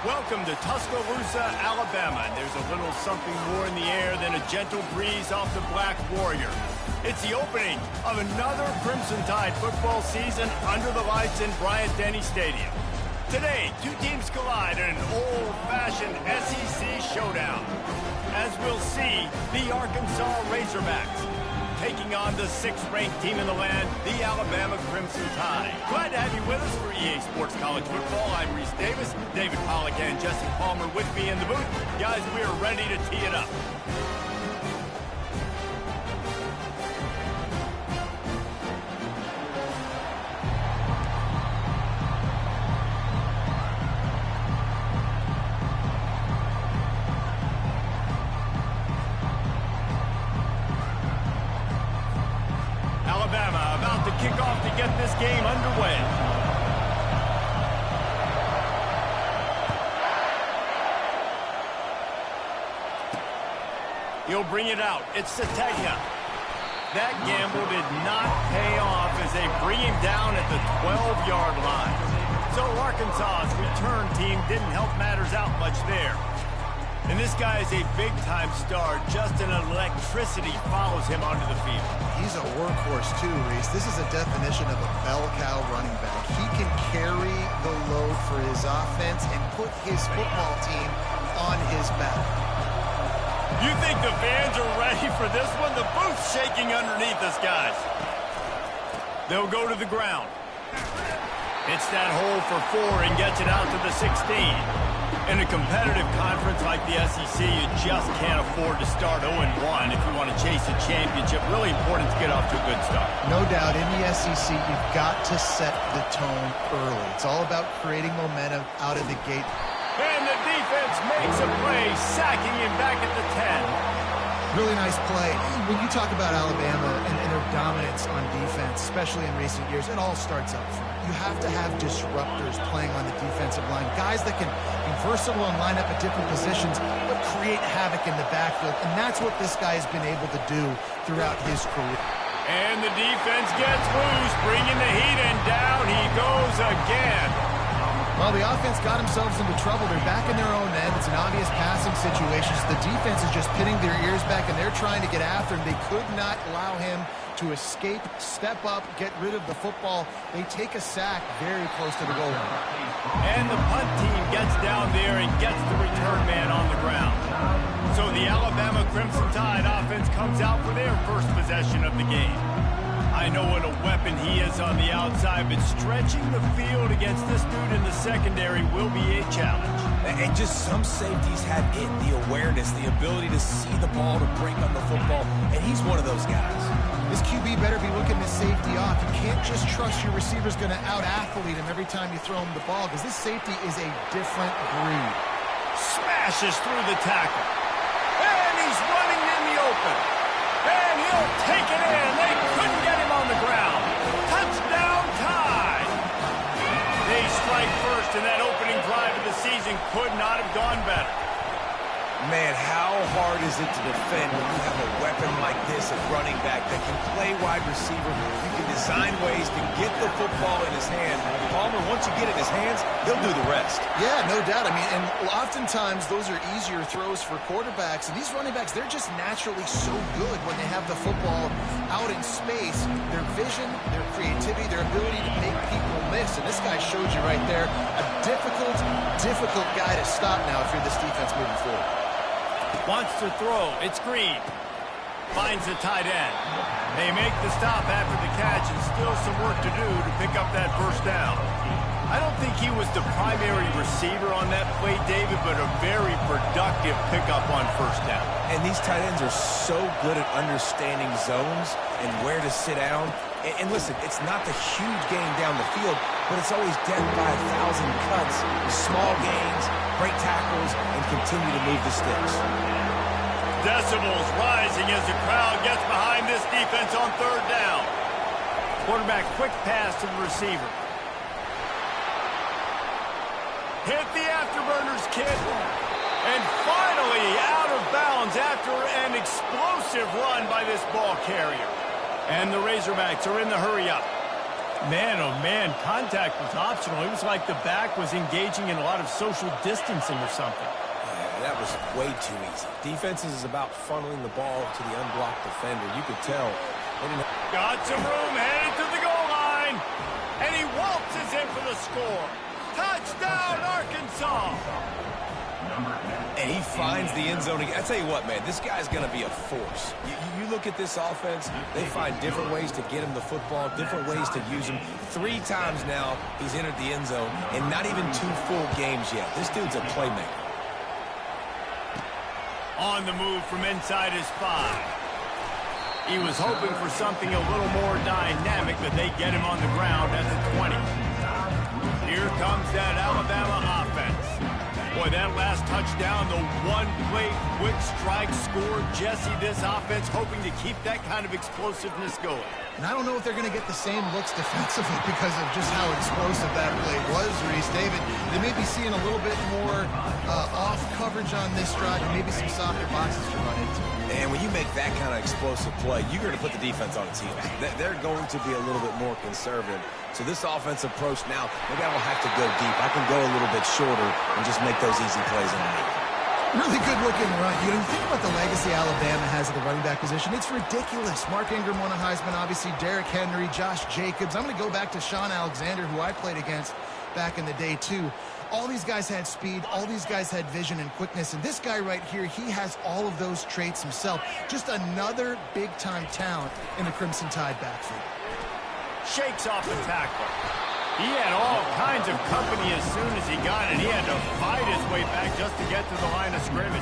Welcome to Tuscaloosa, Alabama. And there's a little something more in the air than a gentle breeze off the Black Warrior. It's the opening of another Crimson Tide football season under the lights in Bryant-Denny Stadium. Today, two teams collide in an old-fashioned SEC showdown. As we'll see, the Arkansas Razorbacks taking on the 6th-ranked team in the land, the Alabama Crimson Tide. Glad to have you with us for EA Sports College Football. I'm Reese Davis, David Pollack and Jesse Palmer with me in the booth. Guys, we are ready to tee it up. Alabama about to kick off to get this game underway. He'll bring it out. It's Sategna. That gamble did not pay off as they bring him down at the 12-yard line. So Arkansas's return team didn't help matters out much there. And this guy is a big-time star. Just an electricity follows him onto the field. He's a workhorse too, Reese. This is a definition of a bell cow running back. He can carry the load for his offense and put his football team on his back. You think the fans are ready for this one? The booth's shaking underneath us, guys. They'll go to the ground. Hits that hole for 4 and gets it out to the 16. In a competitive conference like the SEC, you just can't afford to start 0-1 if you want to chase a championship. Really important to get off to a good start. No doubt, in the SEC, you've got to set the tone early. It's all about creating momentum out of the gate. And the defense makes a play, sacking him back at the 10. Really nice play. When you talk about Alabama and their dominance on defense, especially in recent years, it all starts up front. You have to have disruptors playing on the defensive line, guys that can be versatile and line up at different positions, but create havoc in the backfield, and that's what this guy has been able to do throughout his career. And the defense gets loose, bringing the heat, and down he goes again. Well, the offense got themselves into trouble. They're back in their own end. It's an obvious passing situation. So the defense is just pinning their ears back, and they're trying to get after him. They could not allow him to escape, step up, get rid of the football. They take a sack very close to the goal line. And the punt team gets down there and gets the return man on the ground. So the Alabama Crimson Tide offense comes out for their first possession of the game. I know what a weapon he is on the outside, but stretching the field against this dude in the secondary will be a challenge. And just some safeties have it, the awareness, the ability to see the ball, to break on the football, and he's one of those guys. This QB better be looking this safety off. You can't just trust your receiver's going to out-athlete him every time you throw him the ball, because this safety is a different breed. Smashes through the tackle. And he's running in the open. And he'll take it in. They couldn't get him on the ground. Touchdown Tide. They strike first, and that opening drive of the season could not have gone better. Man, how hard is it to defend when you have a weapon like this at running back that can play wide receiver? You can design ways to get the football in his hand. Palmer, once you get it in his hands, he'll do the rest. Yeah, no doubt. I mean, and oftentimes those are easier throws for quarterbacks. And these running backs, they're just naturally so good when they have the football out in space. Their vision, their creativity, their ability to make people miss. And this guy showed you right there, a difficult guy to stop now if you're this defense moving forward. Wants to throw. It's Green. Finds the tight end. They make the stop after the catch, and still some work to do to pick up that first down. I don't think he was the primary receiver on that play, David, but a very productive pickup on first down. And these tight ends are so good at understanding zones and where to sit down. And listen, it's not the huge gain down the field, but it's always death by 1,000 cuts, small gains, break tackles, and continue to move the sticks. Decibels rising as the crowd gets behind this defense on third down. Quarterback quick pass to the receiver. Hit the afterburners, kid. And finally out of bounds after an explosive run by this ball carrier. And the Razorbacks are in the hurry up. Man, oh man, contact was optional. It was like the back was engaging in a lot of social distancing or something. Yeah, that was way too easy. Defenses is about funneling the ball to the unblocked defender. You could tell. Got some room, headed to the goal line. And he waltzes in for the score. Touchdown, Arkansas. And he finds the end zone again. I tell you what, man, this guy's going to be a force. You look at this offense, they find different ways to get him the football, different ways to use him. 3 times now he's entered the end zone, and not even 2 full games yet. This dude's a playmaker. On the move from inside his 5. He was hoping for something a little more dynamic, but they get him on the ground at the 20. Here comes that Alabama offense. Boy, that last touchdown, the one-play quick strike score. Jesse, this offense hoping to keep that kind of explosiveness going. And I don't know if they're going to get the same looks defensively because of just how explosive that play was, Reese. David, they may be seeing a little bit more off coverage on this drive and maybe some softer boxes to run into. And when you make that kind of explosive play, you're going to put the defense on its heels. They're going to be a little bit more conservative. So this offensive approach now, maybe I don't have to go deep. I can go a little bit shorter and just make those easy plays underneath. Really good looking run. You know, you think about the legacy Alabama has at the running back position. It's ridiculous. Mark Ingram won a Heisman, obviously. Derrick Henry, Josh Jacobs. I'm going to go back to Sean Alexander, who I played against back in the day, too. All these guys had speed. All these guys had vision and quickness. And this guy right here, he has all of those traits himself. Just another big-time talent in the Crimson Tide backfield. Shakes off the tackle. He had all kinds of company as soon as he got it. He had to fight his way back just to get to the line of scrimmage.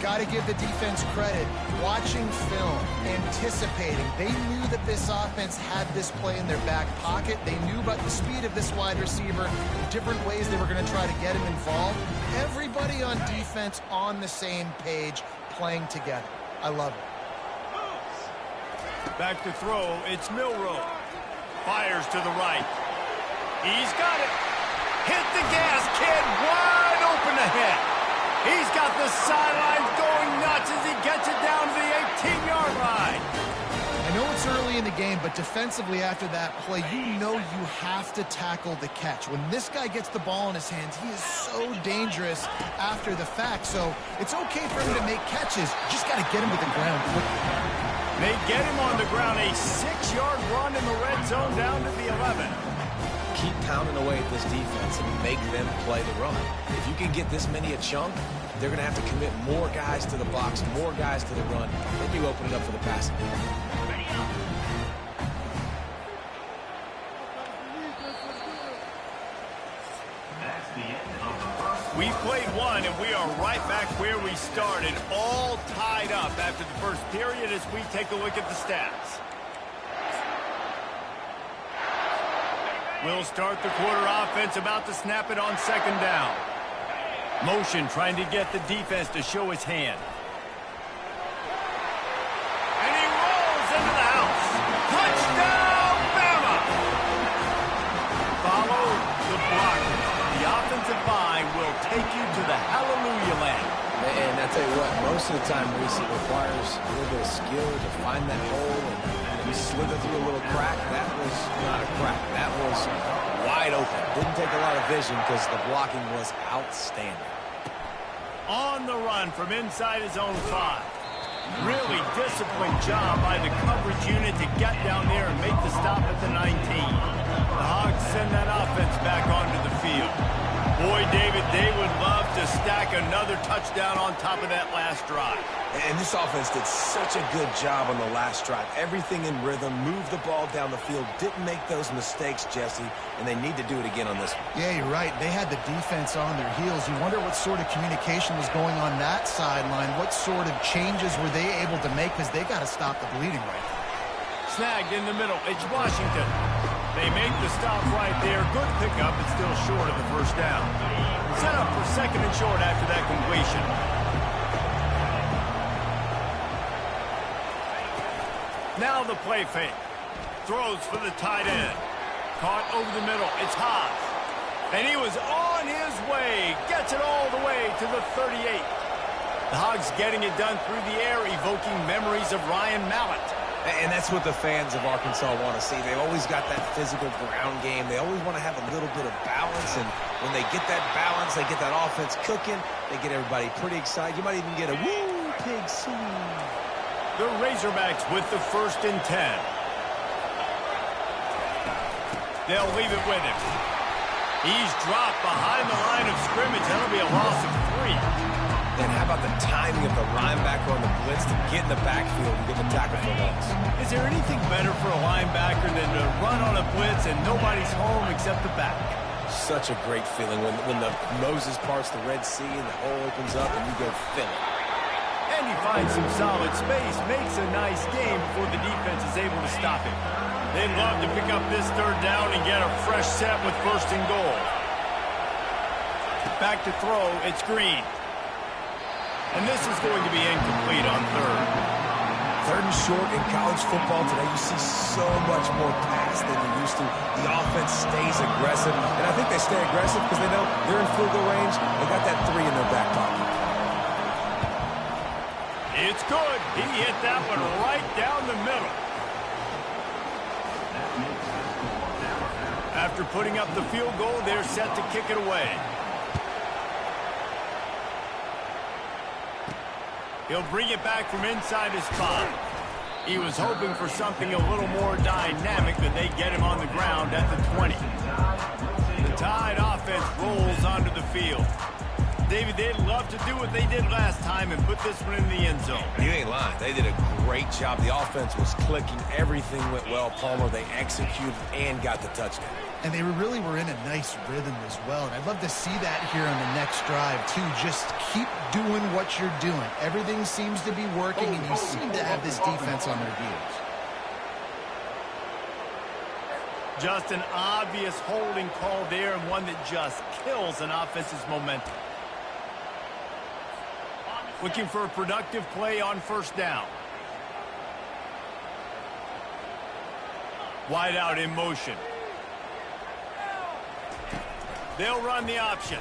Got to give the defense credit. Watching film, anticipating. They knew that this offense had this play in their back pocket. They knew about the speed of this wide receiver, the different ways they were going to try to get him involved. Everybody on defense on the same page, playing together. I love it. Back to throw. It's Milroe. Fires to the right. He's got it. Hit the gas, kid. Wide open ahead. He's got the sidelines going nuts as he gets it down to the 18-yard line. I know it's early in the game, but defensively after that play, you know you have to tackle the catch. When this guy gets the ball in his hands, he is so dangerous after the fact. So it's okay for him to make catches. You just got to get him to the ground quickly. They get him on the ground, a 6-yard run in the red zone down to the 11. Keep pounding away at this defense and make them play the run. If you can get this many a chunk, they're going to have to commit more guys to the box, more guys to the run. Then you open it up for the passing. We've played one, and we are right back where we started, all tied up after the first period as we take a look at the stats. We'll start the quarter offense, about to snap it on second down. Motion trying to get the defense to show his hand. And he rolls into the house. Touchdown, Bama! Follow the blocker. The offensive line will take you to the hallelujah land. And I tell you what, most of the time, Reese, it requires a little bit of skill to find that hole and you slither through a little crack. That was not a crack. That was wide open. Didn't take a lot of vision because the blocking was outstanding. On the run from inside his own 5. Really disciplined job by the coverage unit to get down there and make the stop at the 19. The Hogs send that offense back onto the field. Boy, David, they would love to stack another touchdown on top of that last drive. And this offense did such a good job on the last drive. Everything in rhythm, moved the ball down the field, didn't make those mistakes, Jesse, and they need to do it again on this one. Yeah, you're right. They had the defense on their heels. You wonder what sort of communication was going on that sideline. What sort of changes were they able to make because they got to stop the bleeding right now. Snagged in the middle. It's Washington. They make the stop right there. Good pickup, but still short of the first down. Set up for second and short after that completion. Now the play fake. Throws for the tight end. Caught over the middle. It's Haas. And he was on his way. Gets it all the way to the 38. The Hogs getting it done through the air, evoking memories of Ryan Mallett. And that's what the fans of Arkansas want to see. They've always got that physical ground game. They always want to have a little bit of balance, and when they get that balance, they get that offense cooking, they get everybody pretty excited. You might even get a woo, pig sue. The Razorbacks with the 1st and 10. They'll leave it with him. He's dropped behind the line of scrimmage. That'll be a loss of 3. And how about the timing of the linebacker on the blitz to get in the backfield and get the tackle for loss? Is there anything better for a linebacker than to run on a blitz and nobody's home except the back? Such a great feeling when the Moses parts the Red Sea and the hole opens up and you go fill it. And he finds some solid space, makes a nice game before the defense is able to stop him. They'd love to pick up this 3rd down and get a fresh set with 1st and goal. Back to throw, it's Green. And this is going to be incomplete on 3rd. 3rd and short in college football today, you see so much more pass than you used to. The offense stays aggressive, and I think they stay aggressive because they know they're in field goal range. They got that 3 in their back pocket. It's good. He hit that one right down the middle. After putting up the field goal, they're set to kick it away. He'll bring it back from inside his spot. He was hoping for something a little more dynamic than they get him on the ground at the 20. The Tide offense rolls onto the field. David, they'd love to do what they did last time and put this one in the end zone. You ain't lying. They did a great job. The offense was clicking. Everything went well. Palmer, they executed and got the touchdown. And they really were in a nice rhythm as well. And I'd love to see that here on the next drive, too. Just keep doing what you're doing. Everything seems to be working, and you seem to have this defense on their heels. Just an obvious holding call there, and one that just kills an offense's momentum. Looking for a productive play on 1st down. Wide out in motion. They'll run the option.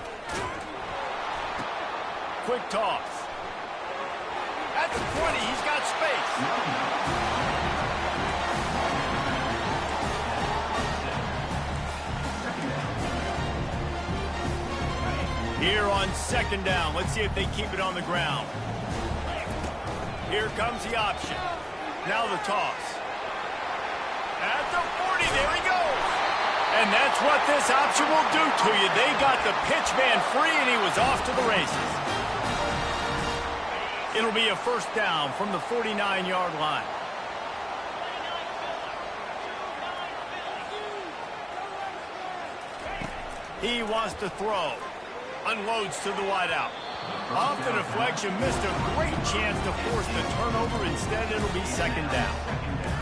Quick toss. At the 20, he's got space. Here on 2nd down, let's see if they keep it on the ground. Here comes the option. Now the toss. At the 40, there he goes. And that's what this option will do to you. They got the pitch man free, and he was off to the races. It'll be a 1st down from the 49-yard line. He wants to throw. Unloads to the wideout. Off the deflection, missed a great chance to force the turnover. Instead, it'll be 2nd down.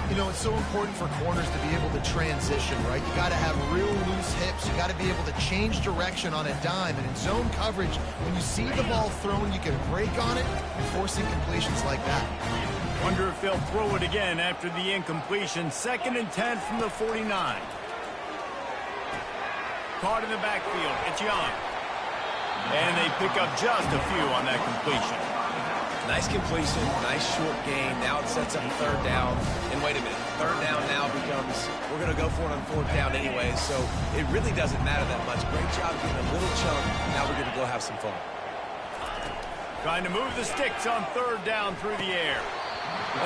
You know, it's so important for corners to be able to transition, right? You got to have real loose hips. You got to be able to change direction on a dime. And in zone coverage, when you see the ball thrown, you can break on it and force incompletions like that. Wonder if they'll throw it again after the incompletion. 2nd and 10 from the 49. Caught in the backfield. It's Young. And they pick up just a few on that completion. Nice completion, nice short game. Now it sets up 3rd down. And wait a minute, 3rd down now becomes, we're going to go for it on 4th down anyway, so it really doesn't matter that much. Great job getting a little chunk. Now we're going to go have some fun. Trying to move the sticks on 3rd down through the air.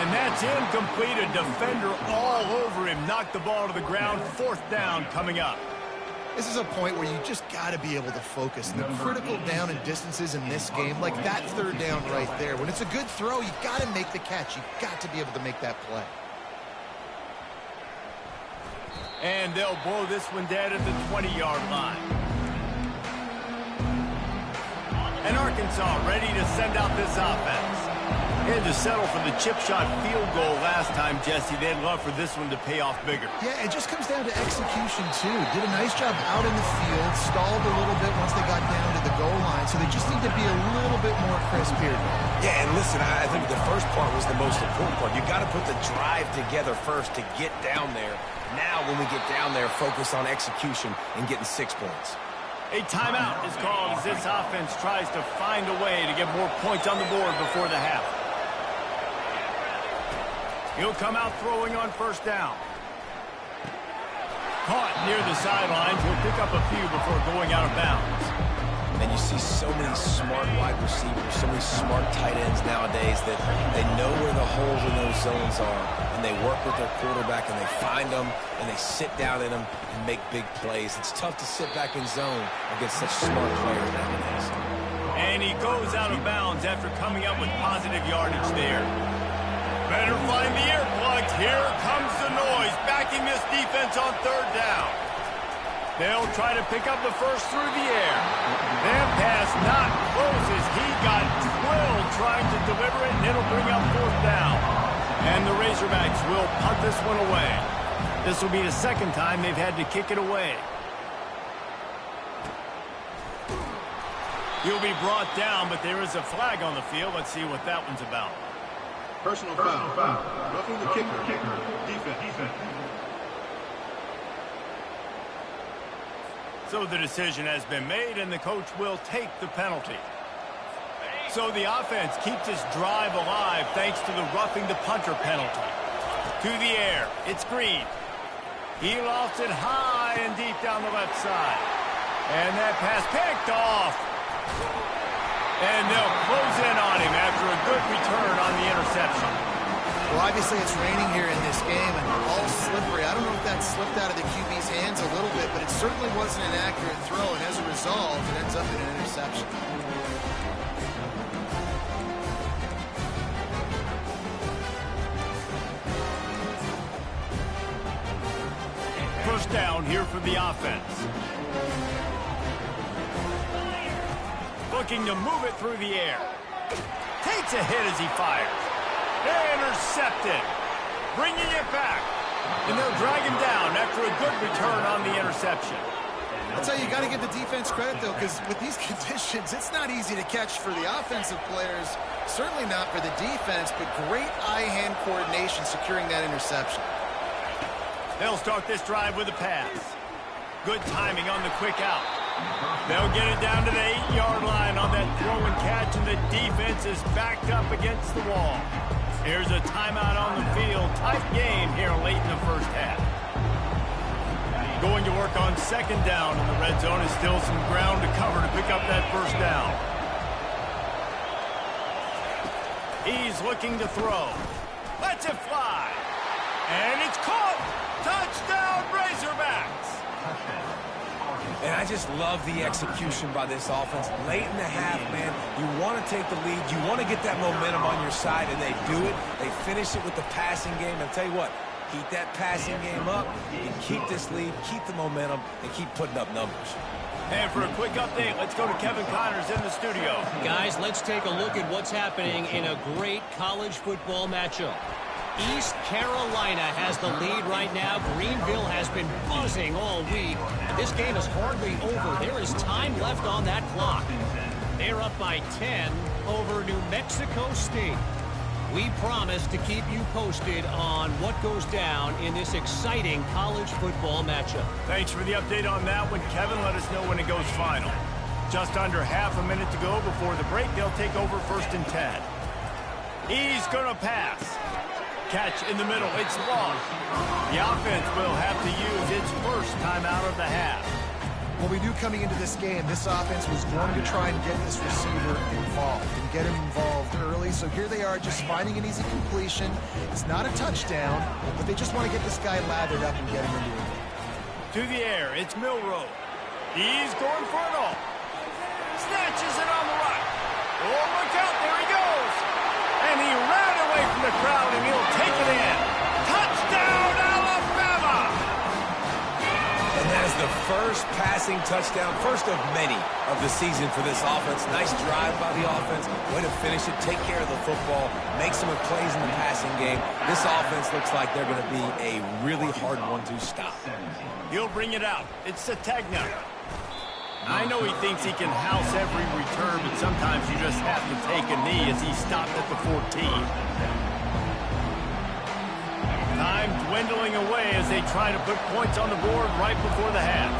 And that's incomplete. A defender all over him. Knocked the ball to the ground. 4th down coming up. This is a point where you just got to be able to focus. And the critical down and distances in this game, like that 3rd down right there, when it's a good throw, you got to make the catch. You got to be able to make that play. And they'll blow this one dead at the 20-yard line. And Arkansas ready to send out this offense. Had to settle for the chip shot field goal last time, Jesse. They'd love for this one to pay off bigger. Yeah, it just comes down to execution, too. Did a nice job out in the field, stalled a little bit once they got down to the goal line, so they just need to be a little bit more crisp here. Yeah, and listen, I think the first part was the most important part. You got to put the drive together first to get down there. Now, when we get down there, focus on execution and getting 6 points. A timeout is called as this offense tries to find a way to get more points on the board before the half. He'll come out throwing on first down. Caught near the sidelines. He'll pick up a few before going out of bounds. And you see so many smart wide receivers, so many smart tight ends nowadays that they know where the holes in those zones are, and they work with their quarterback, and they find them, and they sit down in them and make big plays. It's tough to sit back in zone against such smart players nowadays. And he goes out of bounds after coming up with positive yardage there. Better find the earplugs. Here comes the noise, backing this defense on third down. They'll try to pick up the first through the air. That pass not close as he got twirled trying to deliver it, and it'll bring up fourth down. And the Razorbacks will punt this one away. This will be the second time they've had to kick it away. He'll be brought down, but there is a flag on the field. Let's see what that one's about. Personal foul. Roughing the kicker. Defense. So the decision has been made, and the coach will take the penalty. So the offense keeps this drive alive thanks to the roughing the punter penalty. To the air. It's Green. He lost it high and deep down the left side. And that pass picked off. And they'll close in on him after a good return on the interception. Well, obviously it's raining here in this game and all slippery. I don't know if that slipped out of the QB's hands a little bit, but it certainly wasn't an accurate throw, and as a result, it ends up in an interception. First down here for the offense. Looking to move it through the air. Takes a hit as he fires. Intercepted. Bringing it back. And they'll drag him down after a good return on the interception. I'll tell you, you got to give the defense credit, though, because with these conditions, it's not easy to catch for the offensive players. Certainly not for the defense, but great eye-hand coordination securing that interception. They'll start this drive with a pass. Good timing on the quick out. They'll get it down to the 8-yard line on that throw and catch, and the defense is backed up against the wall. Here's a timeout on the field. Tight game here late in the first half. Going to work on second down, and the red zone is still some ground to cover to pick up that first down. He's looking to throw. Lets it fly. And it's caught. Touchdown, Razorbacks. And I just love the execution by this offense. Late in the half, man, you want to take the lead. You want to get that momentum on your side, and they do it. They finish it with the passing game. And I'll tell you what, keep that passing game up, and keep this lead, keep the momentum, and keep putting up numbers. And for a quick update, let's go to Kevin Connors in the studio. Guys, let's take a look at what's happening in a great college football matchup. East Carolina has the lead right now. Greenville has been buzzing all week. This game is hardly over. There is time left on that clock. They're up by 10 over New Mexico State. We promise to keep you posted on what goes down in this exciting college football matchup. Thanks for the update on that one, Kevin. Let us know when it goes final. Just under half a minute to go before the break. They'll take over 1st and 10. He's going to pass. Catch in the middle. It's long. The offense will have to use its first timeout of the half. Well, we knew coming into this game, this offense was going to try and get this receiver involved and get him involved early. So here they are just finding an easy completion. It's not a touchdown, but they just want to get this guy lathered up and get him into it. To the air, it's Milroe. He's going for it all. Snatches it on the right. Oh, look out, there he goes. And he ran away from the crowd, and he'll take it in. Touchdown, Alabama! And that is the first passing touchdown, first of many of the season for this offense. Nice drive by the offense. Way to finish it, take care of the football, make some plays in the passing game. This offense looks like they're going to be a really hard one to stop. He'll bring it out. It's Sategna. I know he thinks he can house every return, but sometimes you just have to take a knee as he stopped at the 14. Time dwindling away as they try to put points on the board right before the half.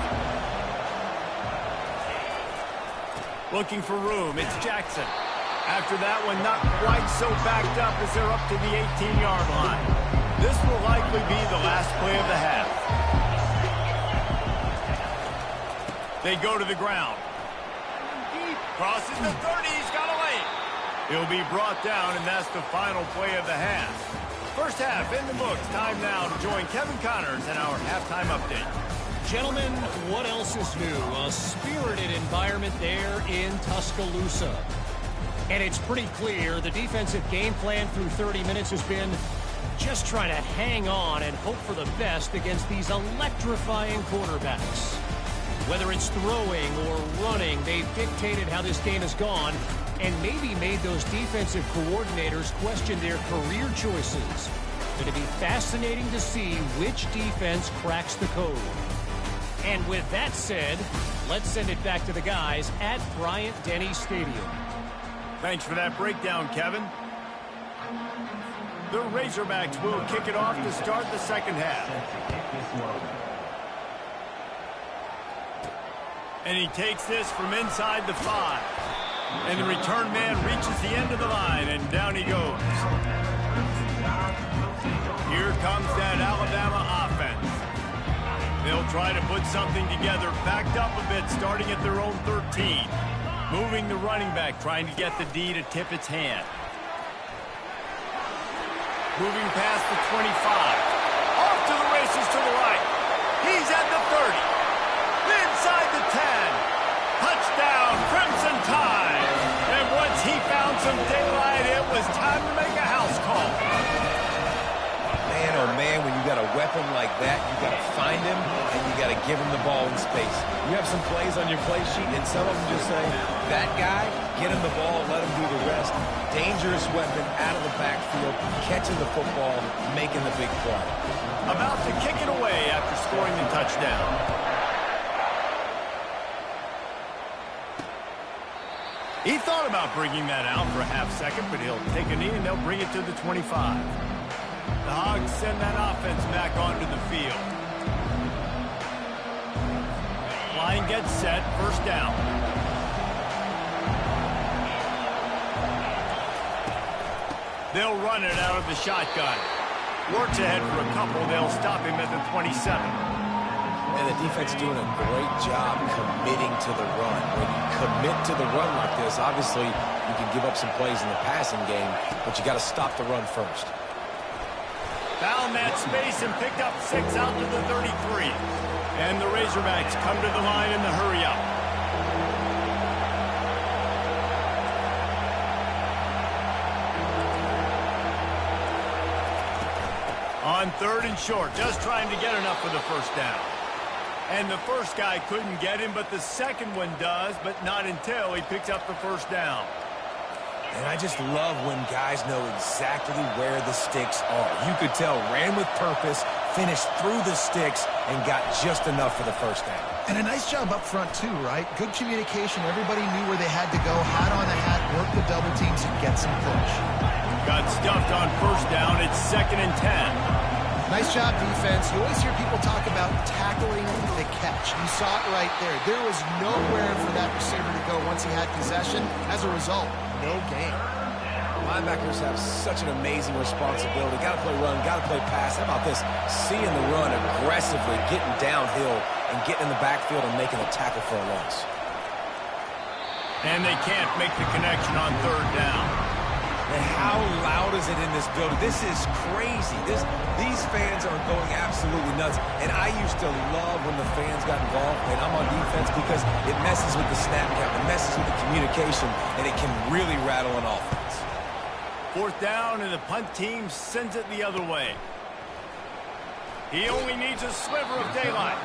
Looking for room. It's Jackson. After that one, not quite so backed up as they're up to the 18-yard line. This will likely be the last play of the half. They go to the ground. Crosses the 30, he's got a lane. He'll be brought down, and that's the final play of the half. First half in the books. Time now to join Kevin Connors in our halftime update. Gentlemen, what else is new? A spirited environment there in Tuscaloosa. And it's pretty clear the defensive game plan through 30 minutes has been just trying to hang on and hope for the best against these electrifying quarterbacks. Whether it's throwing or running, they've dictated how this game has gone and maybe made those defensive coordinators question their career choices. Going to be fascinating to see which defense cracks the code. And with that said, let's send it back to the guys at Bryant-Denny Stadium. Thanks for that breakdown, Kevin. The Razorbacks will kick it off to start the second half. And he takes this from inside the 5. And the return man reaches the end of the line, and down he goes. Here comes that Alabama offense. They'll try to put something together, backed up a bit, starting at their own 13. Moving the running back, trying to get the D to tip its hand. Moving past the 25. Off to the races to the right. He's at the 30. Inside the 10. Touchdown, Crimson Tide. And once he found some daylight, it was time to make a house call. Man, oh man, when you got a weapon like that, you got to find him, and you got to give him the ball in space. You have some plays on your play sheet, and some of them just say, that guy, get him the ball, let him do the rest. Dangerous weapon out of the backfield, catching the football, making the big play. About to kick it away after scoring the touchdown. He thought about bringing that out for a half second, but he'll take a knee and they'll bring it to the 25. The Hogs send that offense back onto the field. Line gets set, first down. They'll run it out of the shotgun. Works ahead for a couple. They'll stop him at the 27. And the defense doing a great job committing to the run. When you commit to the run like this, obviously you can give up some plays in the passing game, but you got to stop the run first. Found that space and picked up 6 out to the 33. And the Razorbacks come to the line in the hurry-up. On 3rd and short, just trying to get enough for the first down. And the first guy couldn't get him, but the second one does, but not until he picks up the first down. And I just love when guys know exactly where the sticks are. You could tell, ran with purpose, finished through the sticks, and got just enough for the first down. And a nice job up front, too, right? Good communication. Everybody knew where they had to go. Hat on the hat, work the double teams, and get some push. Got stuffed on first down. It's 2nd and 10. Nice job, defense. You always hear people talk about tackling the catch. You saw it right there. There was nowhere for that receiver to go once he had possession. As a result, no gain. Linebackers have such an amazing responsibility. Got to play run, got to play pass. How about this? Seeing the run aggressively, getting downhill, and getting in the backfield and making a tackle for a loss. And they can't make the connection on 3rd down. And how loud is it in this building? This is crazy. These fans are going absolutely nuts. And I used to love when the fans got involved, and I'm on defense, because it messes with the snap count, it messes with the communication, and it can really rattle an offense. 4th down, and the punt team sends it the other way. He only needs a sliver of daylight.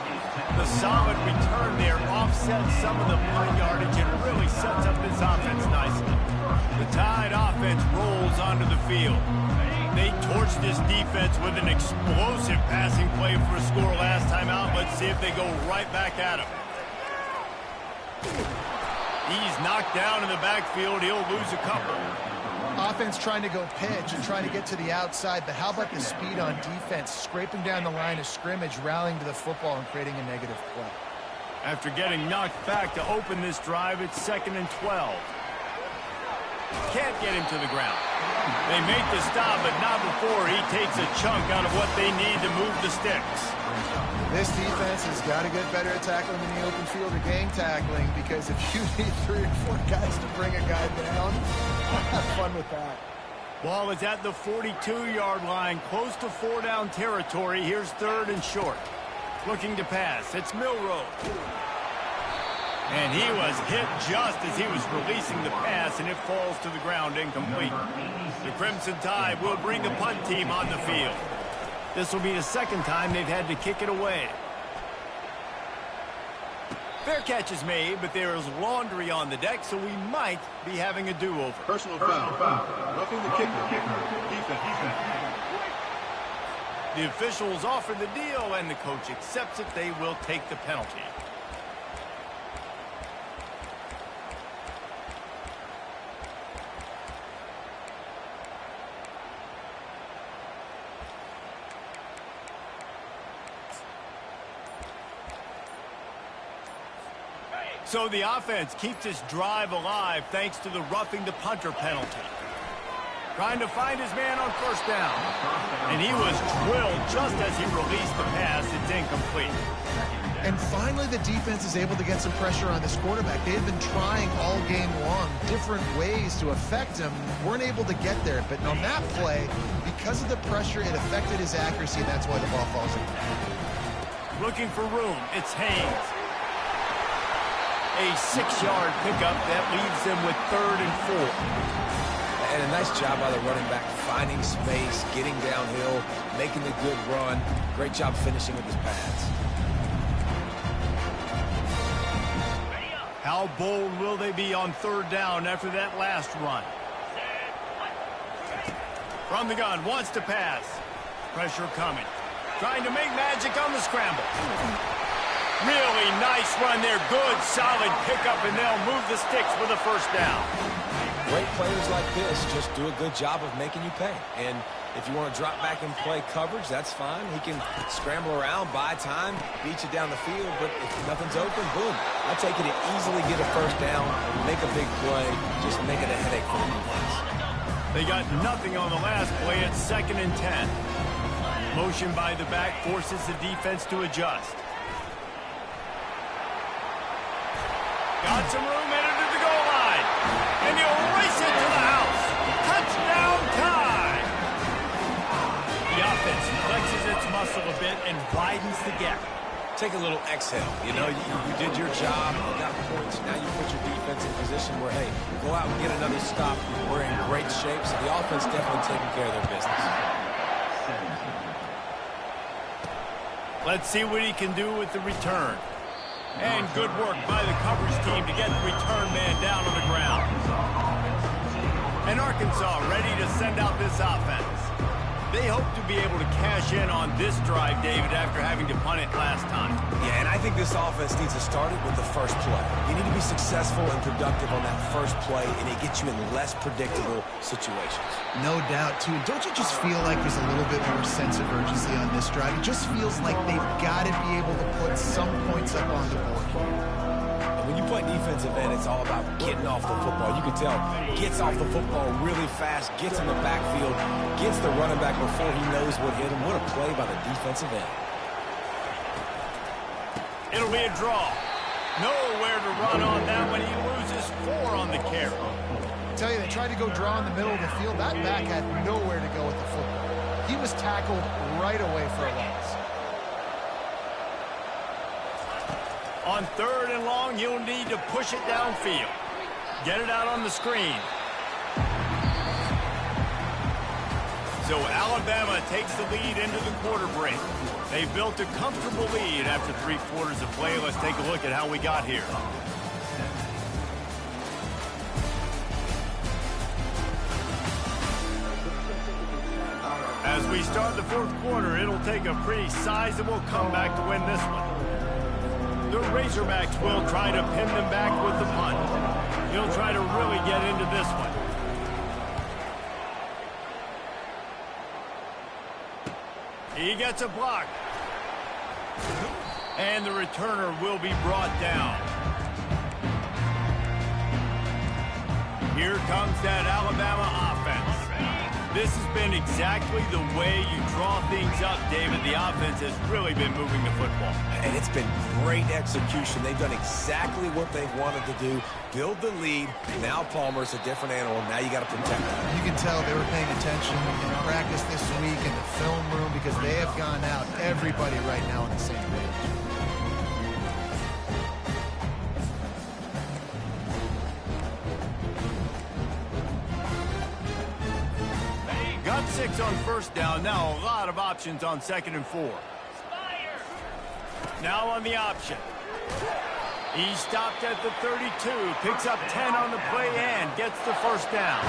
The solid return there offsets some of the punt yardage and really sets up this offense nicely. The Tide offense rolls onto the field. They torched this defense with an explosive passing play for a score last time out. Let's see if they go right back at him. He's knocked down in the backfield. He'll lose a couple. Offense trying to go pitch and trying to get to the outside, but how about the speed on defense, scraping down the line of scrimmage, rallying to the football, and creating a negative play. After getting knocked back to open this drive, it's 2nd and 12. Can't get him to the ground. They make the stop, but not before he takes a chunk out of what they need to move the sticks. This defense has got to get better at tackling in the open field or gang tackling, because if you need 3 or 4 guys to bring a guy down, have fun with that. Ball is at the 42-yard line, close to 4-down territory. Here's 3rd and short. Looking to pass. It's Milroe. And he was hit just as he was releasing the pass, and it falls to the ground incomplete. The Crimson Tide will bring the punt team on the field. This will be the second time they've had to kick it away. Fair catch is made, but there is laundry on the deck, so we might be having a do-over. Personal foul. Roughing the kicker. Defense. The officials offer the deal, and the coach accepts it. They will take the penalty. So the offense keeps its drive alive thanks to the roughing the punter penalty. Trying to find his man on 1st down. And he was drilled just as he released the pass. It's incomplete. And finally, the defense is able to get some pressure on this quarterback. They had been trying all game long different ways to affect him. Weren't able to get there. But on that play, because of the pressure, it affected his accuracy, and that's why the ball falls in. Looking for room. It's Haynes. A 6-yard pickup that leaves them with 3rd and 4. And a nice job by the running back, finding space, getting downhill, making a good run. Great job finishing with his pads. How bold will they be on 3rd down after that last run? From the gun, wants to pass. Pressure coming. Trying to make magic on the scramble. Really nice run there. Good, solid pickup, and they'll move the sticks for the 1st down. Great players like this just do a good job of making you pay. And if you want to drop back and play coverage, that's fine. He can scramble around, buy time, beat you down the field. But if nothing's open, boom. I take it to easily get a 1st down, make a big play, just make it a headache for the defense. They got nothing on the last play. It's 2nd and 10. Motion by the back forces the defense to adjust. Got some room, headed to the goal line. And he'll race it to the house. Touchdown time. The offense flexes its muscle a bit and widens the gap. Take a little exhale. You know, you did your job, you got points. Now you put your defense in a position where, hey, go out and get another stop. We're in great shape, so the offense definitely taking care of their business. Let's see what he can do with the return. And good work by the coverage team to get the return man down on the ground. And Arkansas ready to send out this offense. They hope to be able to cash in on this drive, David, after having to punt it last time. Yeah, and I think this offense needs to start it with the 1st play. You need to be successful and productive on that 1st play, and it gets you in less predictable situations. No doubt, too. Don't you just feel like there's a little bit more sense of urgency on this drive? It just feels like they've got to be able to put some points up on the board here. When you play defensive end, it's all about getting off the football. You can tell, gets off the football really fast, gets in the backfield, gets the running back before he knows what hit him. What a play by the defensive end. It'll be a draw. Nowhere to run on that one. He loses 4 on the carry. I tell you, they tried to go draw in the middle of the field. That back had nowhere to go with the football. He was tackled right away for a loss. On 3rd and long, you'll need to push it downfield. Get it out on the screen. So Alabama takes the lead into the quarter break. They built a comfortable lead after 3 quarters of play. Let's take a look at how we got here. As we start the 4th quarter, it'll take a pretty sizable comeback to win this one. The Razorbacks will try to pin them back with the punt. He'll try to really get into this one. He gets a block. And the returner will be brought down. Here comes that Alabama offense. This has been exactly the way you draw things up, David. The offense has really been moving the football. And it's been great execution. They've done exactly what they've wanted to do. Build the lead. Now Palmer's a different animal. Now you got to protect him. You can tell they were paying attention in practice this week in the film room because they have gone out, everybody right now on the same page. Got 6 on first down. Now a lot of options on 2nd and 4. Now on the option. He stopped at the 32, picks up 10 on the play and gets the first down.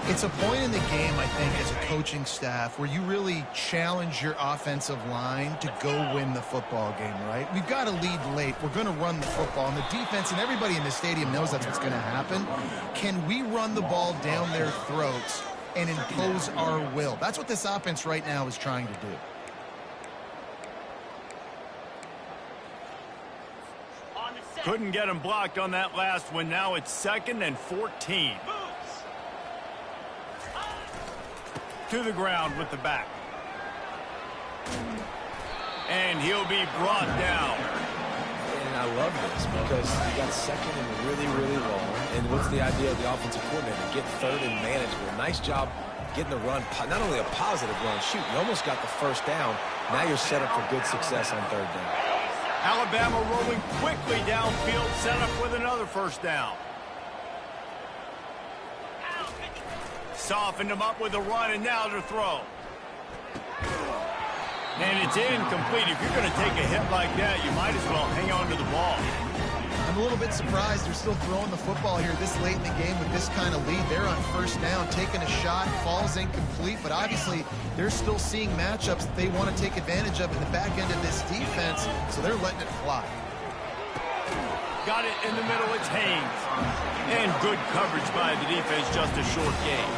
It's a point in the game, I think, as a coaching staff where you really challenge your offensive line to go win the football game, right? We've got to lead late. We're going to run the football. And the defense and everybody in the stadium knows that's what's going to happen. Can we run the ball down their throats and impose our will? That's what this offense right now is trying to do. Couldn't get him blocked on that last one. Now it's 2nd and 14. To the ground with the back. And he'll be brought down. And I love this because you got 2nd and really long. And what's the idea of the offensive coordinator? Get 3rd and manageable. Nice job getting the run. Not only a positive run, shoot, you almost got the first down. Now you're set up for good success on 3rd down. Alabama rolling quickly downfield, set up with another first down. Softened him up with a run, and now to throw. And it's incomplete. If you're going to take a hit like that, you might as well hang on to the ball. I'm a little bit surprised they're still throwing the football here this late in the game with this kind of lead. They're on first down, taking a shot, falls incomplete, but obviously they're still seeing matchups that they want to take advantage of in the back end of this defense, so they're letting it fly. Got it in the middle, it's Haynes. And good coverage by the defense, just a short gain.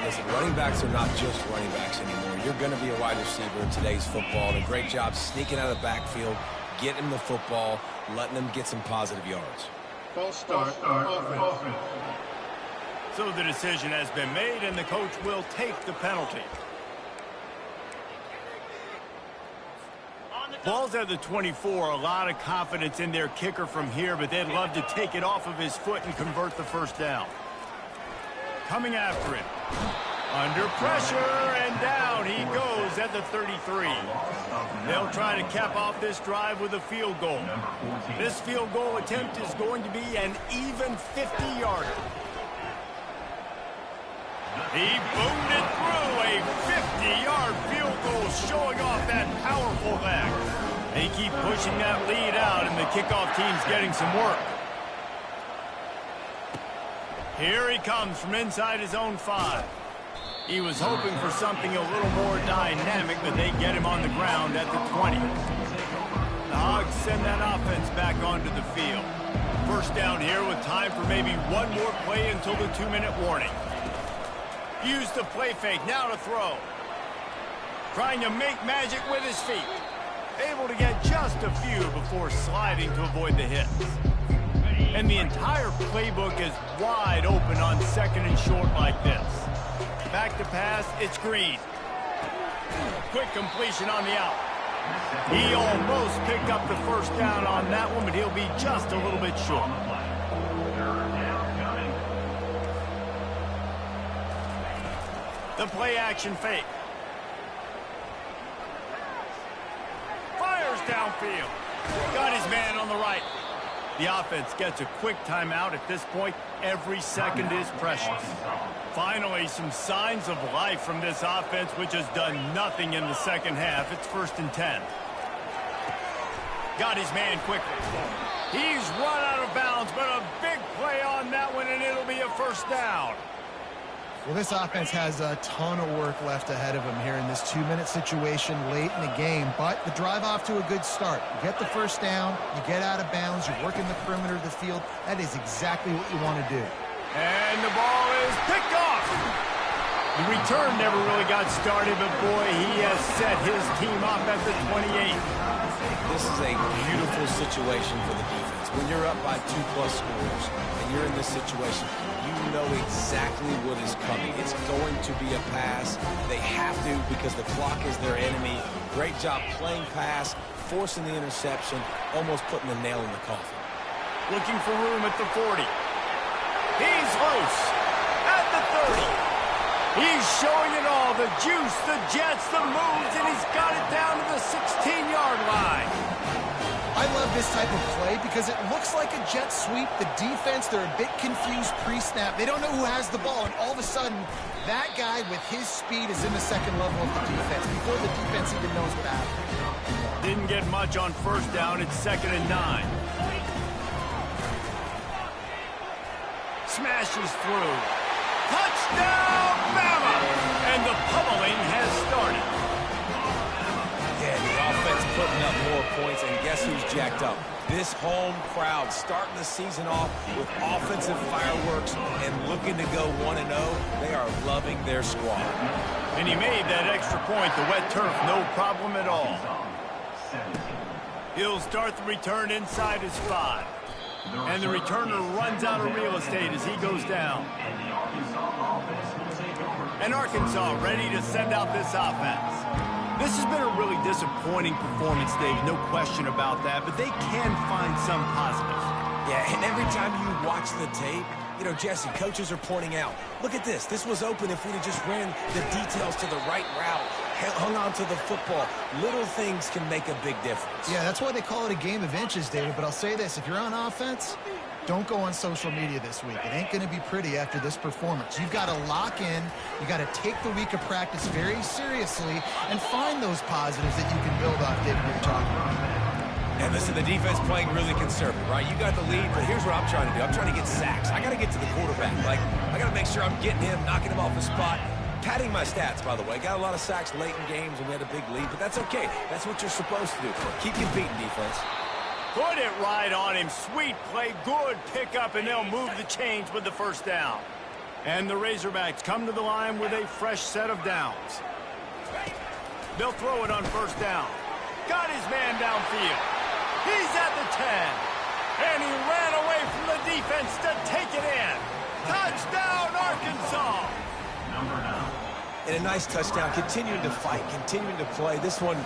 Listen, running backs are not just running backs anymore. You're going to be a wide receiver in today's football, and a great job sneaking out of the backfield, getting the football, letting them get some positive yards. False start. Offense. So the decision has been made, and the coach will take the penalty. Ball's at the 24. A lot of confidence in their kicker from here, but they'd love to take it off of his foot and convert the first down. Coming after it. Under pressure, and down he goes at the 33. They'll try to cap off this drive with a field goal. This field goal attempt is going to be an even 50-yarder. He boomed it through, a 50-yard field goal showing off that powerful leg. They keep pushing that lead out, and the kickoff team's getting some work. Here he comes from inside his own 5. He was hoping for something a little more dynamic, but they get him on the ground at the 20. The Hogs send that offense back onto the field. First down here with time for maybe one more play until the 2-minute warning. Use the play fake, now to throw. Trying to make magic with his feet. Able to get just a few before sliding to avoid the hits. And the entire playbook is wide open on 2nd and short like this. Back to pass, it's Green. Quick completion on the out. He almost picked up the first down on that one, but he'll be just a little bit short. The play action fake. Fires downfield. Got his man on the right. The offense gets a quick timeout. At this point, every second is precious. Finally, some signs of life from this offense, which has done nothing in the second half. It's 1st and 10. Got his man quickly. He's run out of bounds, but a big play on that one, and it'll be a first down. Well, this offense has a ton of work left ahead of them here in this 2-minute situation late in the game, but the drive off to a good start. You get the first down, you get out of bounds, you're working the perimeter of the field. That is exactly what you want to do. And the ball is picked off. The return never really got started, but boy, he has set his team up at the 28. This is a beautiful situation for the defense. When you're up by 2+ scores and you're in this situation, you know exactly what is coming. It's going to be a pass. They have to because the clock is their enemy. Great job playing pass, forcing the interception, almost putting the nail in the coffin. Looking for room at the 40. He's loose at the 30. He's showing it all, the juice, the jets, the moves, and he's got it down to the 16-yard line. I love this type of play because it looks like a jet sweep. The defense, they're a bit confused pre-snap. They don't know who has the ball, and all of a sudden, that guy with his speed is in the second level of the defense before the defense even knows what happened. Didn't get much on first down. It's 2nd and 9. Smashes through. Touchdown, Bama! And the pummeling has started. Yeah, the offense putting up more points, and guess who's jacked up? This home crowd starting the season off with offensive fireworks and looking to go 1-0. They are loving their squad. And he made that extra point, the wet turf, no problem at all. He'll start the return inside his 5. And the returner runs out of real estate as he goes down. And Arkansas ready to send out this offense. This has been a really disappointing performance, Dave, no question about that, but they can find some positives. Yeah, and every time you watch the tape, you know, Jesse, coaches are pointing out, look at this. This was open if we'd have just ran the details to the right route, hung on to the football. Little things can make a big difference. Yeah, that's why they call it a game of inches, David. But I'll say this, if you're on offense, don't go on social media this week. It ain't going to be pretty after this performance. You've got to lock in. You got to take the week of practice very seriously and find those positives that you can build off, David, you're talking about. And listen, the defense playing really conservative, right? You got the lead, but here's what I'm trying to do. I'm trying to get sacks. I got to get to the quarterback. Like, I got to make sure I'm getting him, knocking him off the spot. Padding my stats, by the way. Got a lot of sacks late in games when we had a big lead, but that's okay. That's what you're supposed to do. Keep competing, defense. Put it right on him. Sweet play, good pickup, and they'll move the chains with the first down. And the Razorbacks come to the line with a fresh set of downs. They'll throw it on first down. Got his man downfield. He's at the 10. And he ran away from the defense to take it in. Touchdown, Arkansas! And a nice touchdown, continuing to fight, continuing to play. This one,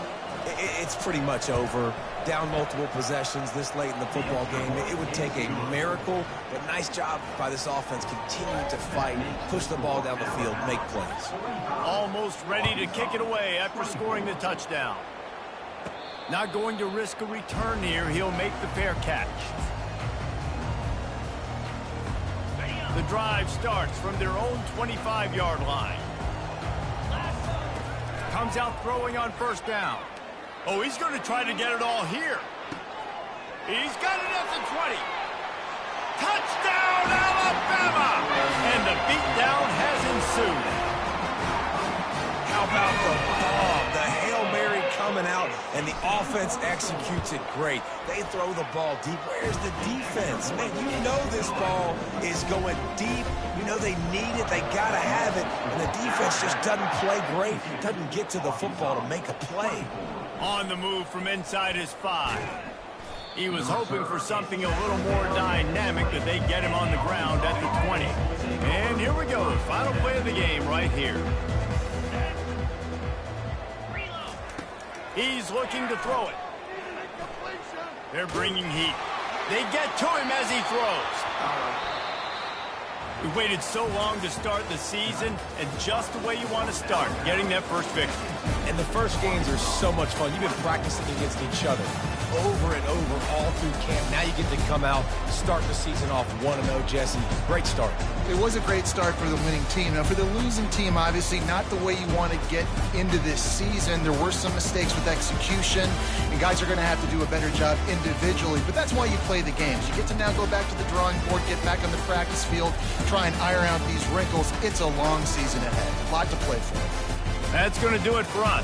it's pretty much over. Down multiple possessions this late in the football game. It would take a miracle, but nice job by this offense continuing to fight, push the ball down the field, make plays. Almost ready to kick it away after scoring the touchdown. Not going to risk a return here. He'll make the fair catch. The drive starts from their own 25-yard line. Comes out throwing on first down. Oh, he's going to try to get it all here. He's got it at the 20. Touchdown, Alabama! And the beatdown has ensued. How about the bomb? The Hail Mary coming out, and the offense executes it great. They throw the ball deep. Where's the defense? Man, you know this ball is going deep. You know they need it. They got to have it. And the defense just doesn't play great. Doesn't get to the football to make a play. On the move from inside his 5. He was hoping for something a little more dynamic, but they get him on the ground at the 20. And here we go, final play of the game right here. He's looking to throw it. They're bringing heat. They get to him as he throws. We waited so long to start the season, and just the way you want to start, getting that first victory. And the first games are so much fun. You've been practicing against each other over and over all through camp. Now you get to come out, start the season off 1-0, Jesse. Great start. It was a great start for the winning team. Now, for the losing team, obviously not the way you want to get into this season. There were some mistakes with execution, and guys are going to have to do a better job individually. But that's why you play the games. You get to now go back to the drawing board, get back on the practice field, try and iron out these wrinkles. It's a long season ahead. A lot to play for. That's going to do it for us.